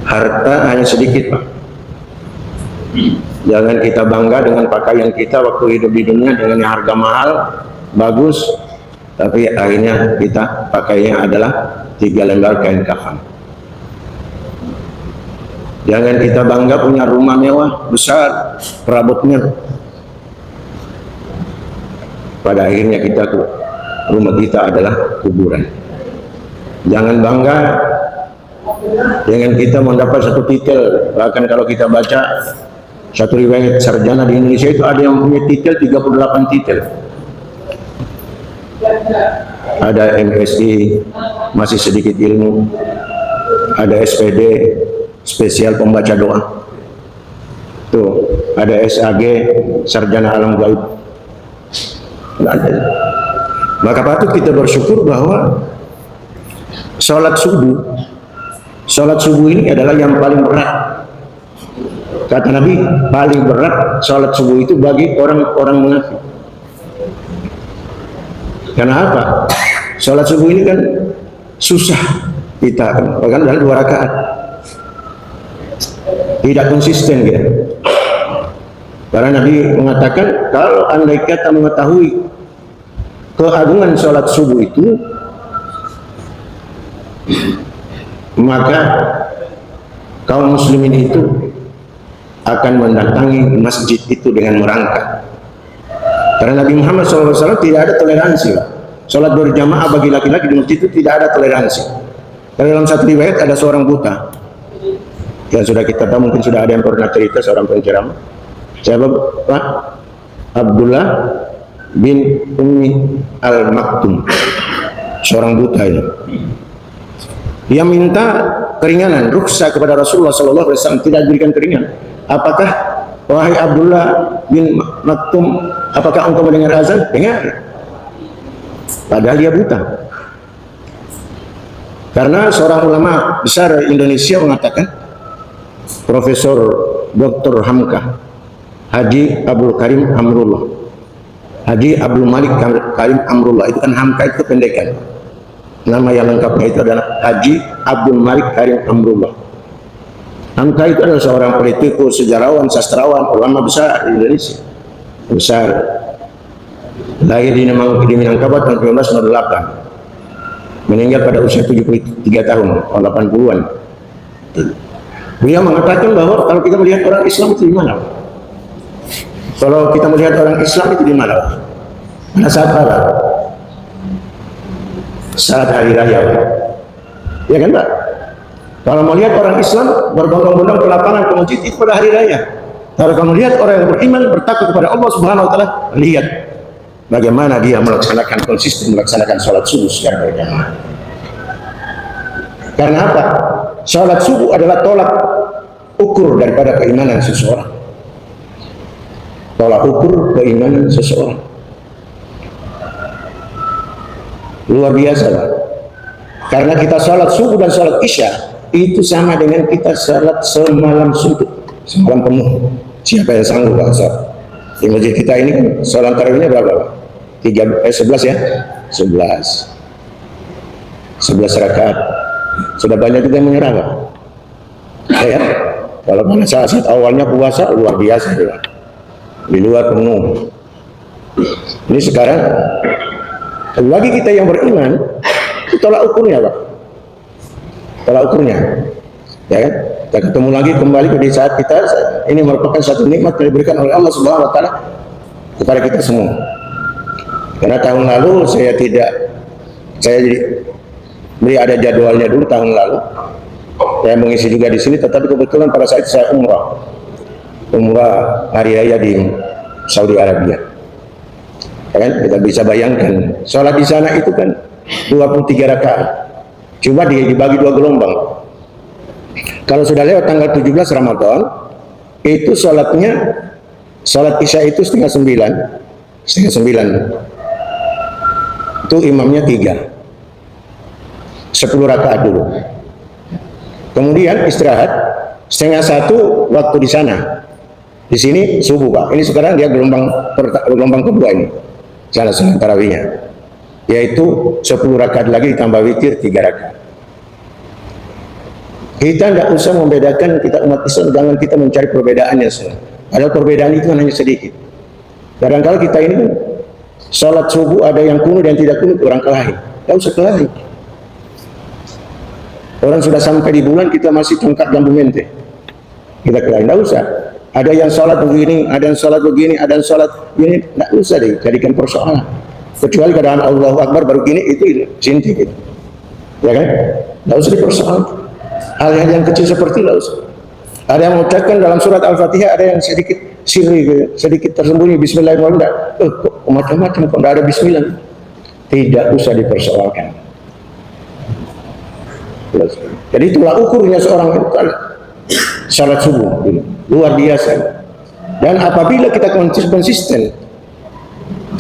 Harta hanya sedikit, Pak. Jangan kita bangga dengan pakaian kita waktu hidup di dunia dengan harga mahal, bagus, tapi akhirnya kita pakainya adalah 3 lembar kain kafan. Jangan kita bangga punya rumah mewah, besar, perabotnya. Pada akhirnya rumah kita adalah kuburan. Jangan bangga dengan kita mendapat satu titel. Bahkan kalau kita baca satu riwayat sarjana di Indonesia itu ada yang punya titel 38 titel. Ada MSI, masih sedikit ilmu. Ada SPD, spesial pembaca doa. Tuh, ada SAG, sarjana alam gaib. Maka patut kita bersyukur bahwa sholat subuh ini adalah yang paling berat. Kata Nabi, paling berat sholat subuh itu bagi orang-orang munafik. Karena apa? Sholat subuh ini kan susah kita, bahkan dalam 2 rakaat. Tidak konsisten gitu. Karena Nabi mengatakan, kalau andai kata mengetahui keagungan sholat subuh itu, maka kaum muslimin itu akan mendatangi masjid itu dengan merangkak. Karena Nabi Muhammad SAW tidak ada toleransi. Sholat berjamaah bagi laki-laki di masjid itu tidak ada toleransi. Karena dalam satu riwayat ada seorang buta, yang sudah kita tahu, mungkin sudah ada yang pernah cerita, seorang penceramah. Siapa Pak? Abdullah bin Ummi al-Maktum, seorang buta ini. Dia minta keringanan, rukhsah kepada Rasulullah SAW, tidak diberikan keringanan. Apakah, wahai Abdullah bin Maktum, apakah engkau mendengar azan? Dengar. Padahal dia buta. Karena seorang ulama besar Indonesia mengatakan, Profesor Dr. Hamka, Haji Abdul Karim Amrullah, Haji Abdul Malik Karim Amrullah, itu kan Hamka itu pendekan. Nama yang lengkapnya itu adalah Haji Abdul Malik Karim Amrullah. Hamka itu adalah seorang politikus, sejarawan, sastrawan, ulama besar di Indonesia. Besar. Lahir di Minangkabau tahun 1908. Meninggal pada usia 73 tahun, 80-an. Beliau mengatakan bahwa kalau kita melihat orang Islam itu di mana? Kalau kita melihat orang Islam itu di mana? Pada saat apa? Saat hari raya. Ya kan, Pak? Kalau melihat orang Islam berbondong-bondong ke lapangan, ke masjid, itu pada hari raya. Kalau kamu lihat orang yang beriman, bertakwa kepada Allah Subhanahu wa taala, lihat bagaimana dia konsisten melaksanakan sholat subuh secara berjamaah. Karena apa? Sholat subuh adalah tolak ukur daripada keimanan seseorang. Tolak ukur keimanan seseorang. Luar biasa, Pak. Karena kita sholat subuh dan sholat isya itu sama dengan kita sholat semalam suntuk, semalam penuh. Siapa yang sanggup, Pak? Di masjid kita ini kan sholat tarawihnya berapa, Pak? 11 ya? 11 rakaat. Sudah banyak kita yang menyerah, Pak. Ya, kalau pada saat awalnya puasa luar biasa, Pak. Di luar penuh. Ini sekarang bagi kita yang beriman, itu tolak ukurnya, Pak. Tolak ukurnya, ya kan? Kita ketemu lagi kembali pada saat kita ini merupakan satu nikmat yang diberikan oleh Allah Subhanahu wa taala kepada kita semua. Karena tahun lalu saya beli ada jadwalnya dulu tahun lalu. Saya mengisi juga di sini, tetapi kebetulan pada saat itu saya umrah hari raya di Saudi Arabia. Ya kan? Kita bisa bayangkan, sholat di sana itu kan 23 rakaat. Cuma dibagi 2 gelombang. Kalau sudah lewat tanggal 17 Ramadan, itu sholat isya itu setengah 9. Itu imamnya 3. 10 rakaat dulu. Kemudian istirahat setengah 1 waktu di sana. Di sini subuh, Pak. Ini sekarang dia gelombang kedua ini. Salah tarawihnya. Yaitu 10 rakaat lagi ditambah witir 3 rakaat. Kita tidak usah membedakan, kita umat Islam jangan kita mencari perbedaannya. Padahal perbedaan itu hanya sedikit. Kadang-kadang kita ini salat subuh ada yang kunut dan tidak kunut, orang kelahi. Tidak usah kelahi. Orang sudah sampai di bulan kita masih tongkat jambu mente. Kita kelahi, tidak usah. Ada yang salat begini, ada yang salat begini, ada yang salat begini, tidak usah dijadikan persoalan. Kecuali keadaan Allahu Akbar baru gini, itu sinti gitu. Ya kan? Tidak usah dipersoalkan. Hal-hal yang kecil seperti tidak usah. Ada yang mengucapkan dalam surat Al-Fatihah ada yang sedikit sirri, sedikit tersembunyi Bismillahirrahmanirrahim. Macam-macam kok tidak ada Bismillah. Tidak usah dipersoalkan. Jadi itulah ukurnya seorang itu kan salat subuh, luar biasa. Dan apabila kita konsisten,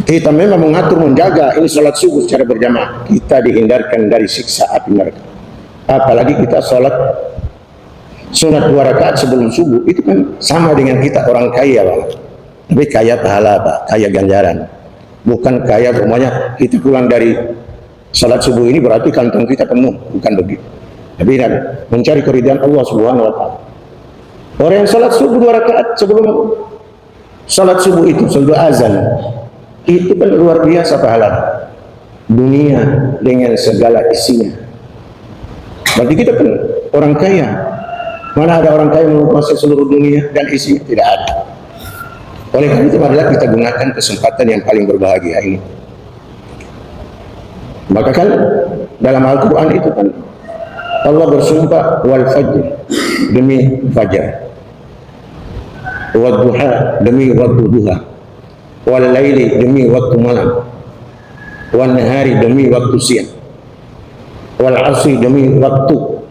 kita memang mengatur, menjaga ini salat subuh secara berjamaah, kita dihindarkan dari siksa api neraka. Apalagi kita salat sunat 2 rakaat sebelum subuh, itu kan sama dengan kita orang kaya, Bang. Tapi kaya pahala, Pak, kaya ganjaran. Bukan kaya semuanya kita pulang dari salat subuh ini berarti kantong kita penuh, bukan begitu. Tapi mencari keridhaan Allah Subhanahu wa taala. Orang yang salat subuh 2 rakaat sebelum salat subuh itu, sebelum azan, itu kan luar biasa pahala. Dunia dengan segala isinya. Berarti kita kan orang kaya. Mana ada orang kaya menguasai seluruh dunia dan isinya? Tidak ada. Oleh karena itu adalah kita gunakan kesempatan yang paling berbahagia ini. Maka kan dalam Al-Quran itu kan Allah bersumpah wal fajr, demi fajar, wal duha, demi waktu duha, wal laili, demi waktu malam, wal nahari, demi waktu siang, wal asri, demi waktu.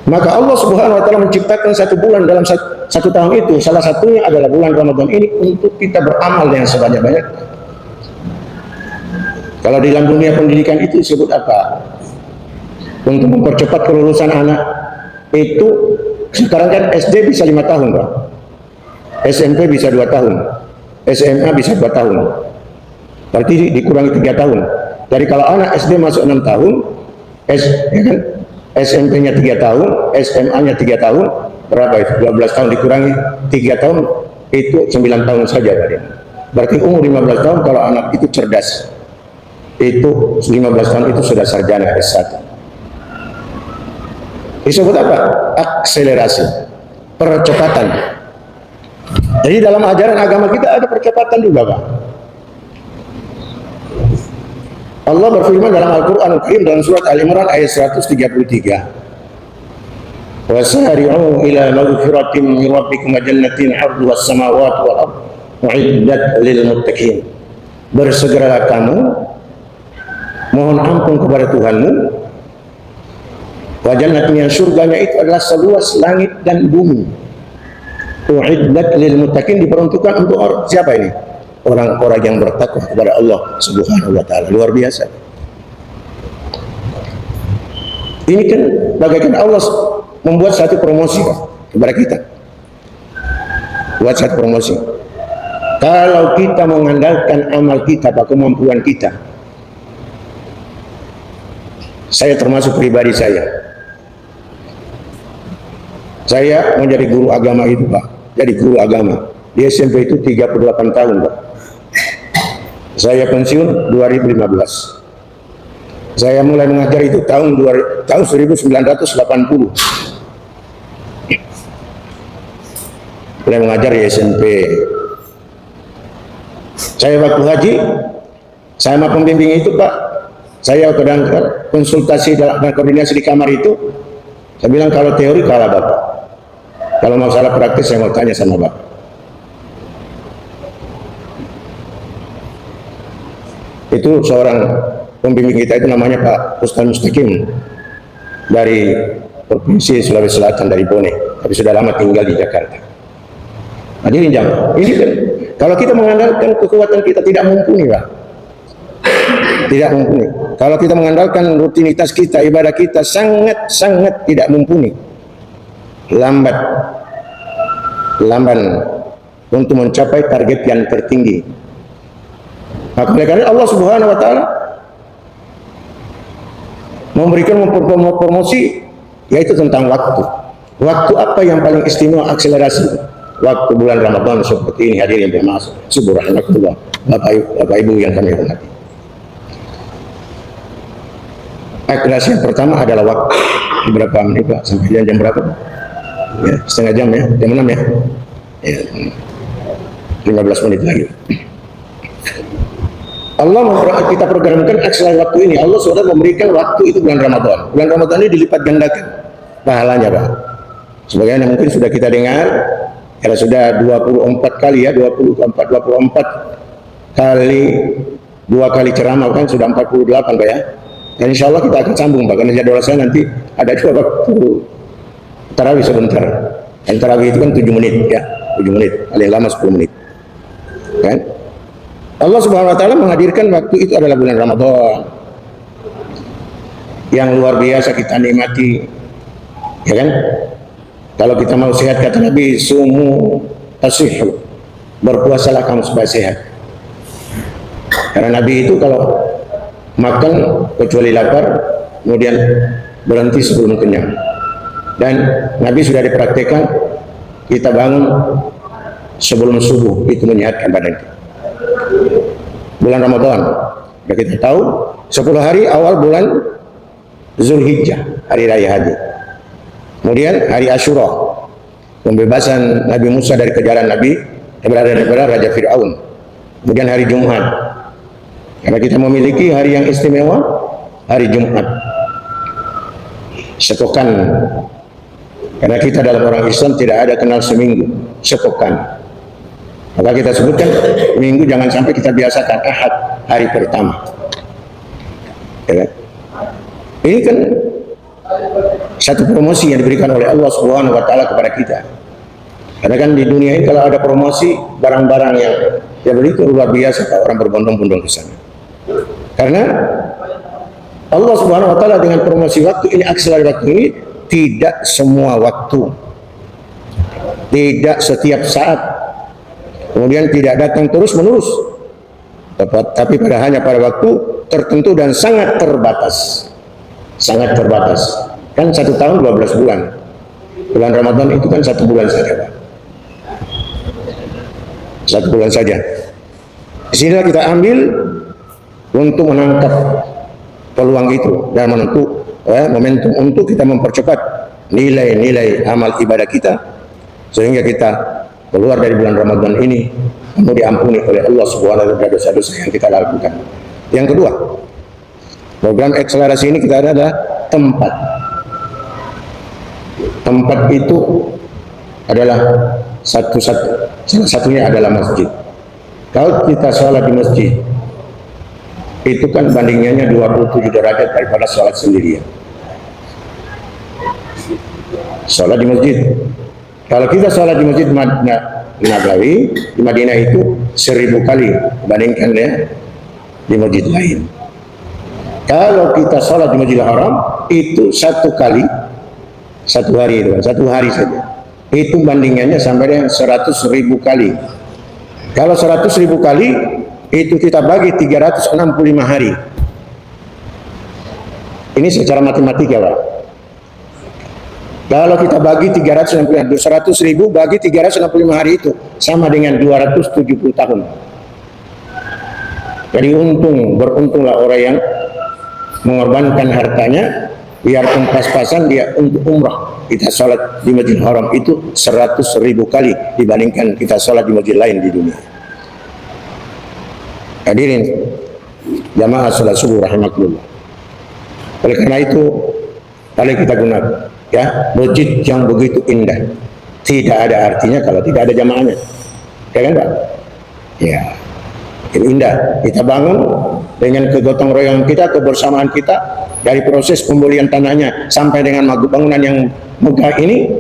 Maka Allah Subhanahu wa taala menciptakan satu bulan dalam satu tahun itu, salah satunya adalah bulan Ramadan ini untuk kita beramal yang sebanyak-banyak. Kalau di dalam dunia pendidikan itu disebut apa? Untuk mempercepat kelulusan anak itu sekarang kan SD bisa 5 tahun, Pak. SMP bisa 2 tahun, SMA bisa 2 tahun. Berarti dikurangi 3 tahun. Jadi kalau anak SD masuk 6 tahun, ya kan? SMP-nya 3 tahun, SMA-nya 3 tahun, berapa itu? 12 tahun dikurangi 3 tahun, itu 9 tahun saja. Berarti umur 15 tahun kalau anak itu cerdas. Itu 15 tahun itu sudah sarjana S1. Disebut apa? Akselerasi, percepatan. Jadi dalam ajaran agama kita ada percepatan juga, Pak. Allah berfirman dalam Al-Quran Al-Karim dalam surat Al-Imran ayat 133. Wasari'u ila maghfiratin min rabbikum wa jannatin 'arduha as-samawati wal ardh u'iddat lil muttaqin. Bersegeralah kamu mohon ampun kepada Tuhanmu. Wa jannatin, yang surganya itu adalah seluas langit dan bumi. U'iddat lil muttaqin, diperuntukkan untuk orang siapa ini? Orang-orang yang bertakwa kepada Allah Subhanahu wa taala. Luar biasa. Ini kan bagaikan Allah membuat satu promosi kepada kita. Buat satu promosi. Kalau kita mengandalkan amal kita, kemampuan kita. Saya termasuk pribadi saya menjadi guru agama itu, Pak. Jadi guru agama di SMP itu 38 tahun, Pak. Saya pensiun 2015. Saya mulai mengajar itu tahun 1980. Mulai mengajar di SMP. Saya waktu haji, saya sama pembimbing itu, Pak, saya kadang konsultasi dan koordinasi di kamar itu. Saya bilang kalau teori kalah, Bapak. Kalau masalah praktis saya mau tanya sama Bapak. Itu seorang pembimbing kita itu namanya Pak Ustaz Mustaqim dari Provinsi Sulawesi Selatan, dari Bone, tapi sudah lama tinggal di Jakarta. Hadirin jamaah, ini kan kalau kita mengandalkan kekuatan kita tidak mumpuni, Pak. Tidak mumpuni. Kalau kita mengandalkan rutinitas kita, ibadah kita sangat tidak mumpuni. Lamban untuk mencapai target yang tertinggi. Maka karena Allah Subhanahu wa taala memberikan promosi yaitu tentang waktu. Waktu apa yang paling istimewa akselerasi? Waktu bulan Ramadan seperti ini, hadirin bermasuk subhanallah, Bapak Ibu yang kami hormati. Akselerasi yang pertama adalah waktu. Berapa menit Pak? Sampai jam berapa? Ya, setengah jam ya, jam 6 ya. Ya, 15 menit lagi. Allah kita programkan akselerasi waktu ini. Allah sudah memberikan waktu itu bulan Ramadan. Bulan Ramadan ini dilipat gandakan pahalanya Pak. Sebagaimana mungkin sudah kita dengar, karena sudah 24 kali ya, 24 kali 2 kali ceramah kan sudah 48 Pak ya. Dan insya Allah kita akan sambung Pak, karena jadwal saya nanti ada 2 waktu tarawih sebentar. Dan tarawih itu kan 7 menit ya, 7 menit, paling lama 10 menit. Kan? Allah Subhanahu wa taala menghadirkan waktu itu adalah bulan Ramadan. Yang luar biasa kita nikmati. Ya kan? Kalau kita mau sehat kata Nabi, sumu tasihhu. Berpuasalah kamu supaya sehat. Karena Nabi itu kalau makan kecuali lapar, kemudian berhenti sebelum kenyang. Dan Nabi sudah dipraktikkan kita bangun sebelum subuh, itu menyehatkan badan kita. Bulan Ramadan, sudah kita tahu 10 hari awal bulan Zulhijjah, hari raya haji. Kemudian hari Asyura, pembebasan Nabi Musa dari kejaran Nabi daripada Raja Fir'aun. Kemudian hari Jumat, karena kita memiliki hari yang istimewa, hari Jumat. Sepekan, karena kita dalam orang Islam tidak ada kenal seminggu, sepekan. Maka kita sebutkan minggu, jangan sampai kita biasakan Ahad, hari pertama. Ya. Ini kan satu promosi yang diberikan oleh Allah Subhanahu wa taala kepada kita. Karena kan di dunia ini kalau ada promosi barang-barang yang begitu luar biasa, orang berbondong-bondong ke sana. Karena Allah Subhanahu wa taala dengan promosi waktu ini, akselerasi waktu ini, tidak semua waktu, tidak setiap saat, kemudian tidak datang terus-menerus, tapi hanya pada waktu tertentu dan sangat terbatas. Sangat terbatas. Kan 1 tahun 12 bulan. Bulan Ramadan itu kan 1 bulan saja Pak. 1 bulan saja. Disinilah kita ambil untuk menangkap peluang itu dan momentum untuk kita mempercepat nilai-nilai amal ibadah kita, sehingga kita keluar dari bulan Ramadan ini mau diampuni oleh Allah Subhanahu wa taala dosa-dosa yang kita lakukan. Yang kedua, program akselerasi ini kita adalah tempat. Tempat itu adalah salah satunya adalah masjid. Kalau kita sholat di masjid, itu kan bandingannya 27 derajat daripada sholat sendirian. Sholat di masjid. Kalau kita sholat di masjid Nabawi di Madinah itu 1000 kali dibandingkan di masjid lain. Kalau kita sholat di Masjidil Haram itu 1 kali 1 hari itu, 1 hari saja. Itu bandingannya sampai dengan 100.000 kali. Kalau 100.000 kali itu kita bagi 365 hari. Ini secara matematika Pak. Kalau kita bagi 100.000 bagi 365 hari itu sama dengan 270 tahun. Jadi beruntunglah orang yang mengorbankan hartanya biarpun pas-pasan dia untuk umrah. Kita sholat di Masjidil Haram itu 100.000 kali dibandingkan kita sholat di masjid lain di dunia. Hadirin jamaah sholat subuh rahimakumullah. Oleh karena itu mari kita gunakan ya masjid yang begitu indah. Tidak ada artinya kalau tidak ada jamaahnya. Ya kan Pak? Ya. Itu indah. Kita bangun dengan kegotong royongan kita, kebersamaan kita, dari proses pembelian tanahnya sampai dengan bangunan yang megah ini,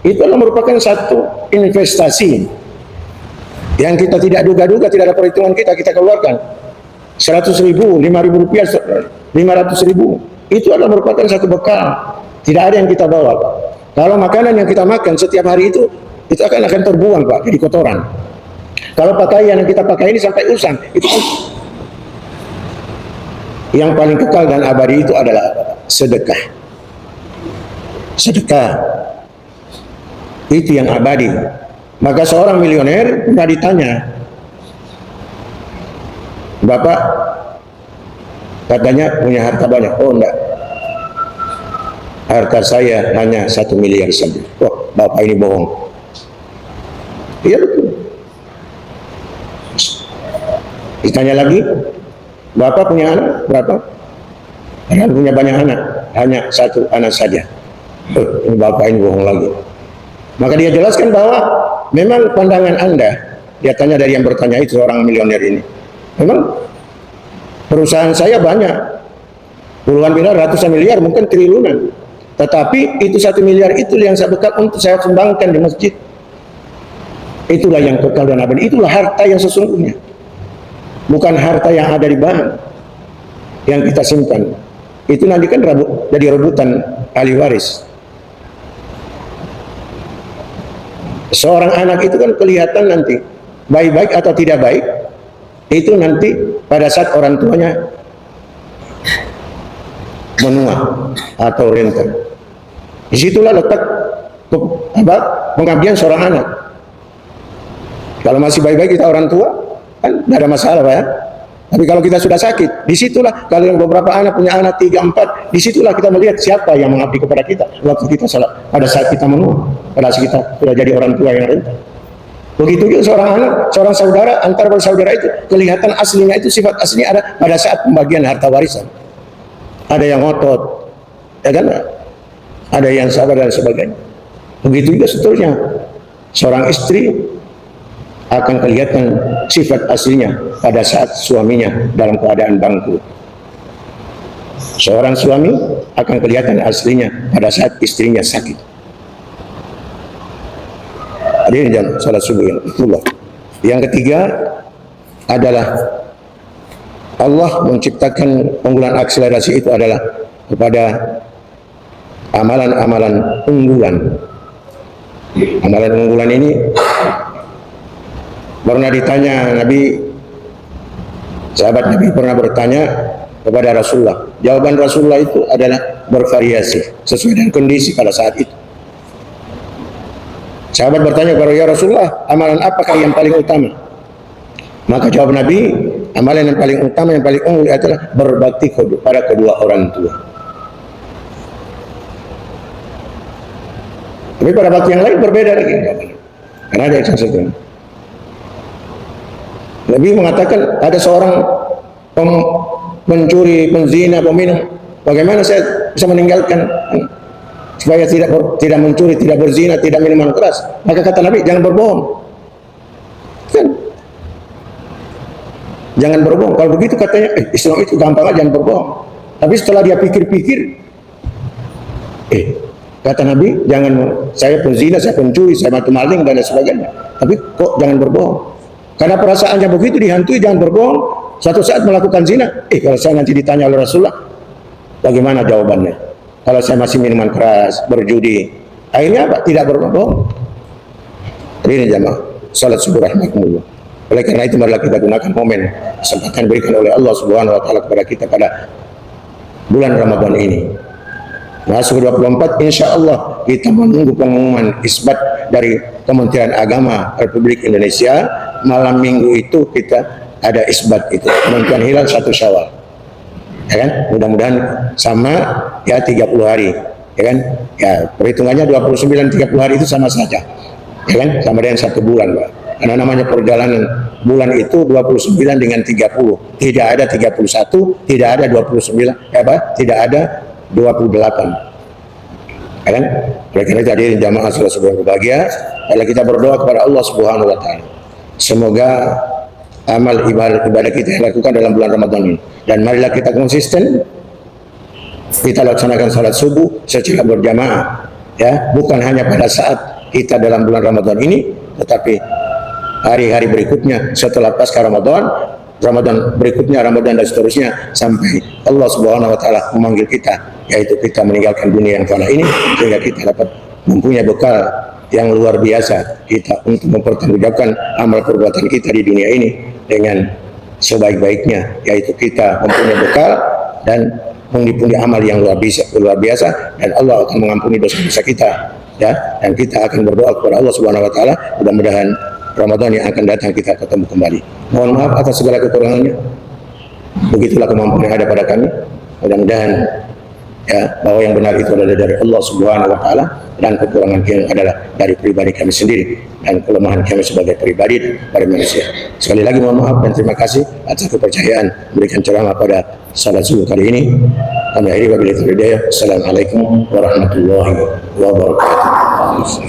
itu adalah merupakan satu investasi yang kita tidak duga-duga, tidak ada perhitungan kita keluarkan. 100.000, 5.000 rupiah, 500.000, itu adalah merupakan satu bekal. Tidak ada yang kita bawa Pak. Kalau makanan yang kita makan setiap hari itu akan terbuang Pak, jadi kotoran. Kalau pakaian yang kita pakai ini sampai usang, itu yang paling kekal dan abadi itu adalah sedekah. sedekah. Itu yang abadi. Maka seorang milioner pernah ditanya, Bapak katanya punya harta banyak. Oh enggak, harta saya hanya 1 miliar saja. Oh, Bapak ini bohong. Iya betul. Ditanya lagi, Bapak punya anak berapa? Karena punya banyak anak, hanya 1 anak saja. Oh, ini Bapak ini bohong lagi. Maka dia jelaskan bahwa memang pandangan Anda, dia tanya dari yang bertanya itu, seorang milioner ini, memang perusahaan saya banyak, puluhan miliar, ratusan miliar, mungkin triliunan, tetapi itu 1 miliar itu yang saya bekal untuk saya sumbangkan di masjid. Itulah yang kekal dan abadi, itulah harta yang sesungguhnya, bukan harta yang ada di bank yang kita simpan. Itu nanti kan jadi rebutan ahli waris. Seorang anak itu kan kelihatan nanti baik-baik atau tidak baik, itu nanti pada saat orang tuanya menua atau renta. Disitulah letak pengabdian seorang anak. Kalau masih baik-baik kita orang tua, kan tidak ada masalah, Pak ya. Tapi kalau kita sudah sakit, disitulah kalau yang beberapa anak punya anak 3, 4, disitulah kita melihat siapa yang mengabdi kepada kita waktu kita salah, pada saat kita menua, pada saat kita sudah jadi orang tua yang renta. Begitu juga seorang anak, seorang saudara, antar bersaudara itu kelihatan aslinya, itu sifat aslinya ada pada saat pembagian harta warisan. Ada yang ngotot, ya kan? Ada yang sabar dan sebagainya. Begitu juga seterusnya. Seorang istri akan kelihatan sifat aslinya pada saat suaminya dalam keadaan bangkrut. Seorang suami akan kelihatan aslinya pada saat istrinya sakit. Hadirin jamaah salat subuh yang itulah. Yang ketiga adalah Allah menciptakan penggunaan akselerasi itu adalah kepada amalan-amalan unggulan. Amalan unggulan ini pernah ditanya Nabi, sahabat Nabi pernah bertanya kepada Rasulullah. Jawaban Rasulullah itu adalah bervariasi sesuai dengan kondisi pada saat itu. Sahabat bertanya kepada ya Rasulullah, amalan apakah yang paling utama? Maka jawab Nabi, amalan yang paling utama, yang paling unggul adalah berbakti kepada kedua orang tua. Tapi pada bakti yang lain berbeda lagi, karena ada yang satu. Nabi mengatakan ada seorang pencuri, penzina, peminum, bagaimana saya bisa meninggalkan supaya tidak mencuri, tidak berzina, tidak minuman keras? Maka kata Nabi, jangan berbohong. Kan? Jangan berbohong. Kalau begitu katanya, Islam itu gampang aja, jangan berbohong. Tapi setelah dia pikir-pikir, kata Nabi, jangan, saya penzina, saya pencuri, saya matu maling dan sebagainya. Tapi kok jangan berbohong? Karena perasaannya begitu dihantui, jangan berbohong. Suatu saat melakukan zina, kalau saya nanti ditanya oleh Rasulullah, bagaimana jawabannya? Kalau saya masih minuman keras, berjudi, akhirnya apa? Tidak berbohong. Ini jamaah salat subuh rahmatullah. Oleh karena itu marilah kita gunakan momen kesempatan berikan oleh Allah Subhanahu wa taala kepada kita pada bulan Ramadan ini. Masuk 24, insya Allah kita menunggu pengumuman isbat dari Kementerian Agama Republik Indonesia. Malam minggu itu kita ada isbat itu, penentuan hilal 1 Syawal, ya kan? Mudah-mudahan sama ya 30 hari, ya kan? Ya perhitungannya 29 30 hari itu sama saja, ya kan? Sama dengan 1 bulan, Pak. Karena namanya perjalanan bulan itu 29 dengan 30, tidak ada 31, tidak ada 29, tidak ada 28, ya kan? Oleh karena itu hadirin jamaah salat subuh berbahagia, kalau kita berdoa kepada Allah Subhanahu wa taala, semoga amal ibadah kita yang lakukan dalam bulan Ramadan ini, dan marilah kita konsisten, kita laksanakan salat subuh secara berjamaah, ya, bukan hanya pada saat kita dalam bulan Ramadan ini, tetapi hari-hari berikutnya setelah pasca Ramadan, Ramadan berikutnya, Ramadan dan seterusnya, sampai Allah Subhanahu wa taala memanggil kita, yaitu kita meninggalkan dunia yang fana ini, sehingga kita dapat mempunyai bekal yang luar biasa kita untuk mempertanggungjawabkan amal perbuatan kita di dunia ini dengan sebaik-baiknya, yaitu kita mempunyai bekal dan pundi-pundi amal yang luar biasa, dan Allah akan mengampuni dosa-dosa kita, ya. Dan kita akan berdoa kepada Allah Subhanahu wa taala, mudah-mudahan Ramadan yang akan datang kita ketemu kembali. Mohon maaf atas segala kekurangannya. Begitulah kemampuan yang ada pada kami. Mudah-mudahan ya, bahwa yang benar itu adalah dari Allah Subhanahu wa taala, dan kekurangan kami adalah dari pribadi kami sendiri dan kelemahan kami sebagai pribadi pada manusia. Sekali lagi mohon maaf dan terima kasih atas kepercayaan memberikan ceramah pada salat subuh kali ini. Kami akhiri wabillahi taufiq. Assalamualaikum warahmatullahi wabarakatuh.